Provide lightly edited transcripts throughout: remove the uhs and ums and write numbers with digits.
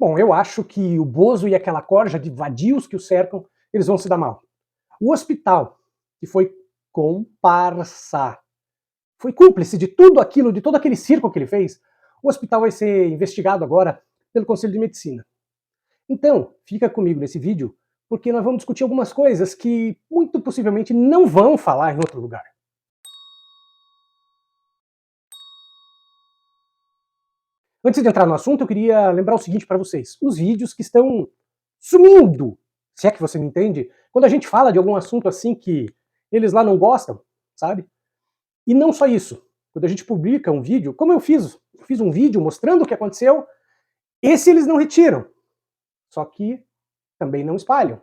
Bom, eu acho que o Bozo e aquela corja de vadios que o cercam, eles vão se dar mal. O hospital, que foi comparsa, foi cúmplice de tudo aquilo, de todo aquele circo que ele fez, o hospital vai ser investigado agora pelo Conselho de Medicina. Então, fica comigo nesse vídeo, porque nós vamos discutir algumas coisas que muito possivelmente não vão falar em outro lugar. Antes de entrar no assunto, eu queria lembrar o seguinte para vocês. Os vídeos que estão sumindo, se é que você me entende, quando a gente fala de algum assunto assim que eles lá não gostam, sabe? E não só isso. Quando a gente publica um vídeo, como eu fiz um vídeo mostrando o que aconteceu, esse eles não retiram. Só que também não espalham.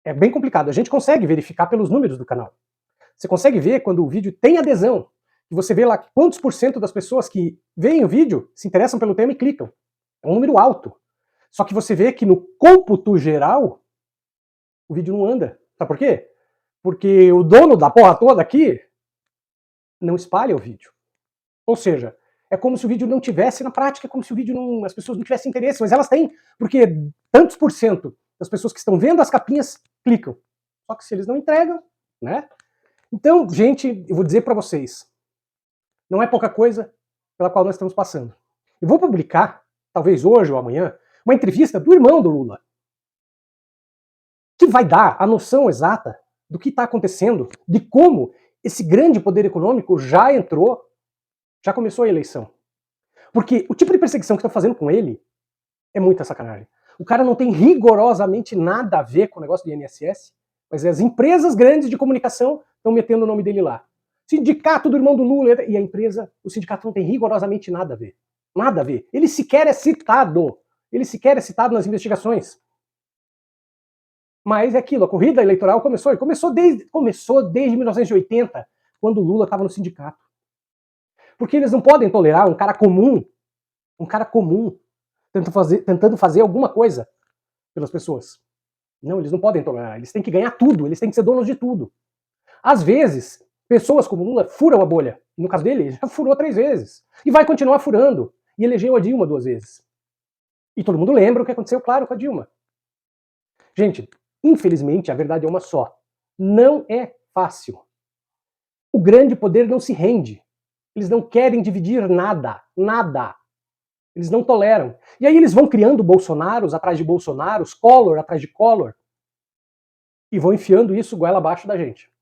É bem complicado. A gente consegue verificar pelos números do canal. Você consegue ver quando o vídeo tem adesão. E você vê lá quantos por cento das pessoas que veem o vídeo se interessam pelo tema e clicam. É um número alto. Só que você vê que no cômputo geral, o vídeo não anda. Sabe por quê? Porque o dono da porra toda aqui não espalha o vídeo. Ou seja, é como se o vídeo não tivesse na prática, é como se o vídeo não, as pessoas não tivessem interesse, mas elas têm, porque tantos por cento das pessoas que estão vendo as capinhas clicam. Só que se eles não entregam, né? Então, gente, eu vou dizer para vocês, não é pouca coisa pela qual nós estamos passando. Eu vou publicar, talvez hoje ou amanhã, uma entrevista do irmão do Lula, que vai dar a noção exata do que está acontecendo, de como esse grande poder econômico já entrou, já começou a eleição. Porque o tipo de perseguição que estão fazendo com ele é muita sacanagem. O cara não tem rigorosamente nada a ver com o negócio do INSS, mas as empresas grandes de comunicação estão metendo o nome dele lá. Sindicato do irmão do Lula e a empresa, o sindicato não tem rigorosamente nada a ver. Nada a ver. Ele sequer é citado. Ele sequer é citado nas investigações. Mas é aquilo, a corrida eleitoral começou desde 1980, quando o Lula estava no sindicato. Porque eles não podem tolerar um cara comum, tentando fazer alguma coisa pelas pessoas. Não, eles não podem tolerar, eles têm que ganhar tudo, eles têm que ser donos de tudo. Às vezes, pessoas como Lula furam a bolha. No caso dele, já furou 3 vezes. E vai continuar furando. E elegeu a Dilma 2 vezes. E todo mundo lembra o que aconteceu, claro, com a Dilma. Gente, infelizmente, a verdade é uma só. Não é fácil. O grande poder não se rende. Eles não querem dividir nada. Nada. Eles não toleram. E aí eles vão criando Bolsonaros atrás de Bolsonaros, Collor atrás de Collor, e vão enfiando isso goela abaixo da gente.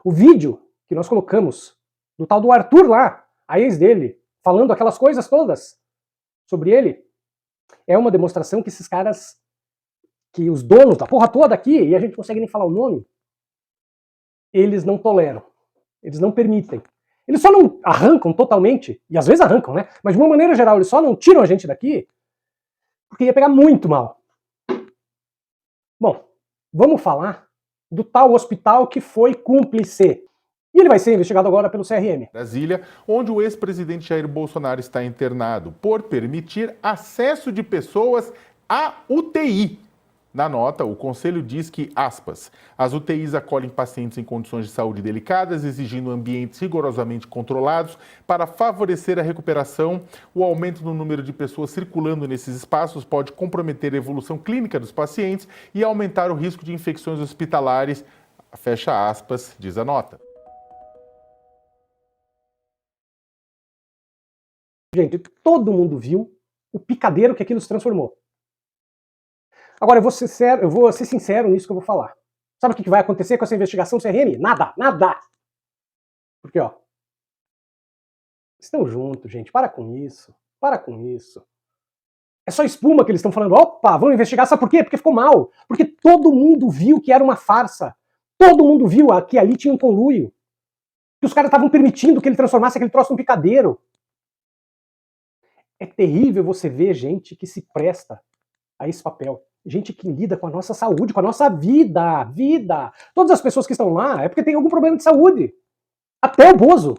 O vídeo que nós colocamos do tal do Arthur lá, a ex dele, falando aquelas coisas todas sobre ele, é uma demonstração que esses caras, que os donos da porra toda aqui, e a gente não consegue nem falar o nome, eles não toleram. Eles não permitem. Eles só não arrancam totalmente, e às vezes arrancam, né? Mas de uma maneira geral, eles só não tiram a gente daqui, porque ia pegar muito mal. Bom, vamos falar do tal hospital que foi cúmplice. E ele vai ser investigado agora pelo CRM. Brasília, onde o ex-presidente Jair Bolsonaro está internado por permitir acesso de pessoas à UTI. Na nota, o Conselho diz que, aspas, as UTIs acolhem pacientes em condições de saúde delicadas, exigindo ambientes rigorosamente controlados para favorecer a recuperação. O aumento no número de pessoas circulando nesses espaços pode comprometer a evolução clínica dos pacientes e aumentar o risco de infecções hospitalares, fecha aspas, diz a nota. Gente, todo mundo viu o picadeiro que aquilo se transformou. Agora, eu vou ser sincero nisso que eu vou falar. Sabe o que vai acontecer com essa investigação CRM? Nada, nada. Porque, ó, estão juntos, gente. Para com isso. Para com isso. É só espuma que eles estão falando. Opa, vamos investigar. Sabe por quê? Porque ficou mal. Porque todo mundo viu que era uma farsa. Todo mundo viu que ali tinha um conluio. Que os caras estavam permitindo que ele transformasse aquele troço num picadeiro. É terrível você ver gente que se presta a esse papel. Gente que lida com a nossa saúde, com a nossa vida. Todas as pessoas que estão lá é porque tem algum problema de saúde. Até o Bozo.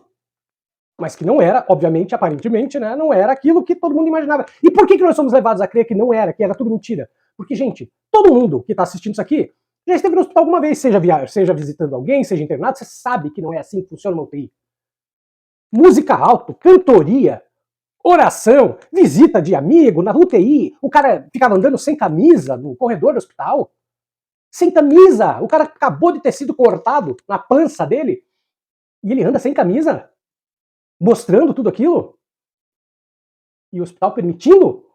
Mas que não era, obviamente, aparentemente, né, não era aquilo que todo mundo imaginava. E por que nós somos levados a crer que não era, que era tudo mentira? Porque, gente, todo mundo que está assistindo isso aqui já esteve no hospital alguma vez, seja visitando alguém, seja internado, você sabe que não é assim que funciona uma UTI. Música alto, cantoria, oração, visita de amigo, na UTI, o cara ficava andando sem camisa no corredor do hospital. Sem camisa! O cara acabou de ter sido cortado na pança dele e ele anda sem camisa, mostrando tudo aquilo. E o hospital permitindo?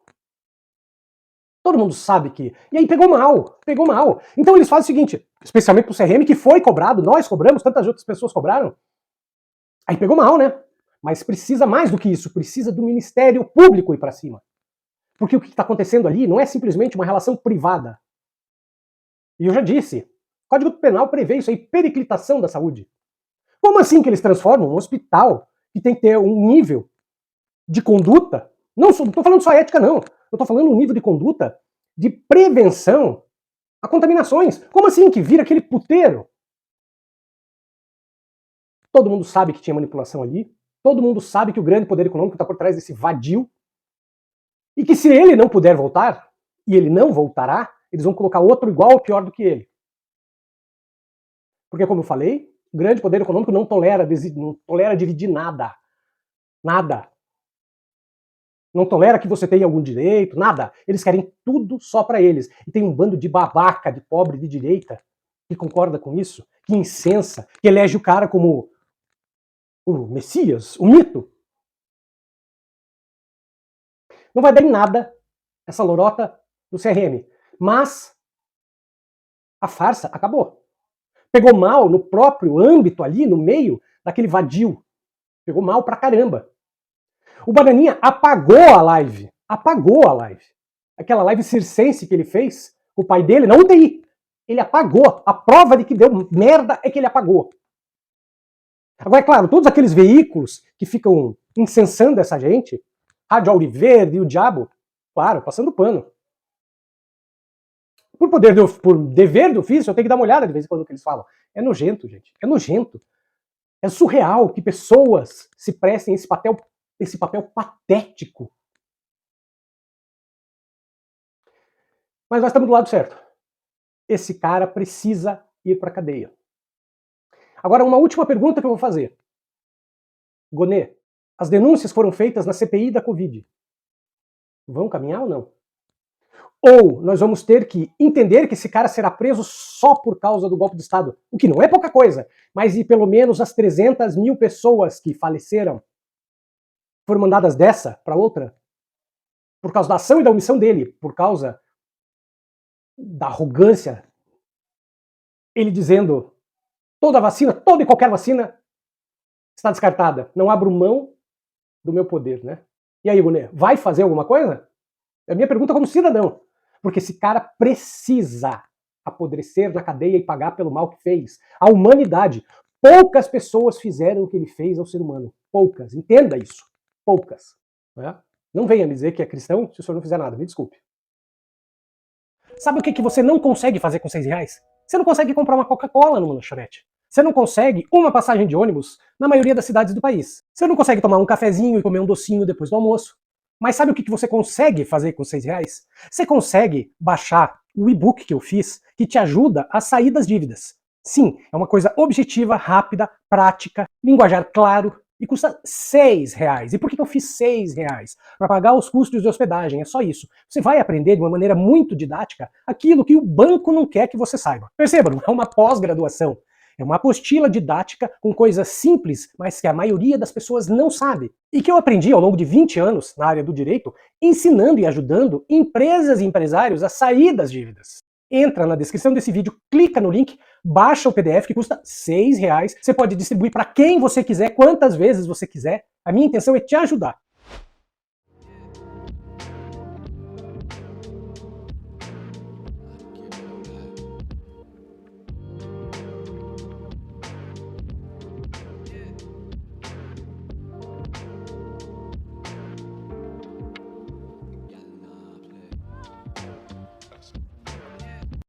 Todo mundo sabe que... E aí pegou mal, pegou mal. Então eles fazem o seguinte, especialmente pro CRM, que foi cobrado, nós cobramos, tantas outras pessoas cobraram. Aí pegou mal, né? Mas precisa mais do que isso, precisa do Ministério Público ir para cima. Porque o que está acontecendo ali não é simplesmente uma relação privada. E eu já disse, o Código Penal prevê isso aí, periclitação da saúde. Como assim que eles transformam um hospital que tem que ter um nível de conduta? Não estou falando só ética, não. Eu estou falando um nível de conduta de prevenção a contaminações. Como assim que vira aquele puteiro? Todo mundo sabe que tinha manipulação ali. Todo mundo sabe que o grande poder econômico está por trás desse vadio. E que se ele não puder voltar, e ele não voltará, eles vão colocar outro igual ou pior do que ele. Porque, como eu falei, o grande poder econômico não tolera dividir nada. Nada. Não tolera que você tenha algum direito, nada. Eles querem tudo só para eles. E tem um bando de babaca, de pobre de direita, que concorda com isso, que incensa, que elege o cara como o Messias, o mito. Não vai dar em nada essa lorota do CRM. Mas a farsa acabou. Pegou mal no próprio âmbito ali, no meio daquele vadio. Pegou mal pra caramba. O Bananinha apagou a live. Apagou a live. Aquela live circense que ele fez, o pai dele, na UTI. Ele apagou. A prova de que deu merda é que ele apagou. Agora, é claro, todos aqueles veículos que ficam incensando essa gente, Rádio Auriverde e o diabo, claro, passando pano. Por dever do ofício, eu tenho que dar uma olhada de vez em quando no que eles falam. É nojento, gente. É nojento. É surreal que pessoas se prestem esse papel patético. Mas nós estamos do lado certo. Esse cara precisa ir para a cadeia. Agora, uma última pergunta que eu vou fazer. Gonê, as denúncias foram feitas na CPI da Covid. Vão caminhar ou não? Ou nós vamos ter que entender que esse cara será preso só por causa do golpe de Estado, o que não é pouca coisa, mas e pelo menos as 300 mil pessoas que faleceram foram mandadas dessa para outra por causa da ação e da omissão dele, por causa da arrogância, ele dizendo toda vacina, toda e qualquer vacina está descartada, não abro mão do meu poder, né? E aí, Gunê, vai fazer alguma coisa? É a minha pergunta como cidadão. Porque esse cara precisa apodrecer na cadeia e pagar pelo mal que fez. A humanidade. Poucas pessoas fizeram o que ele fez ao ser humano. Poucas. Entenda isso. Poucas. Né? Não venha me dizer que é cristão se o senhor não fizer nada. Me desculpe. Sabe o que você não consegue fazer com R$6? Você não consegue comprar uma Coca-Cola numa lanchonete. Você não consegue uma passagem de ônibus na maioria das cidades do país. Você não consegue tomar um cafezinho e comer um docinho depois do almoço. Mas sabe o que você consegue fazer com R$6? Você consegue baixar o e-book que eu fiz, que te ajuda a sair das dívidas. Sim, é uma coisa objetiva, rápida, prática, linguajar claro, e custa R$6. E por que eu fiz R$6? Para pagar os custos de hospedagem, é só isso. Você vai aprender de uma maneira muito didática aquilo que o banco não quer que você saiba. Perceba, não é uma pós-graduação. É uma apostila didática com coisas simples, mas que a maioria das pessoas não sabe. E que eu aprendi ao longo de 20 anos na área do direito, ensinando e ajudando empresas e empresários a sair das dívidas. Entra na descrição desse vídeo, clica no link, baixa o PDF que custa R$6. Você pode distribuir para quem você quiser, quantas vezes você quiser. A minha intenção é te ajudar.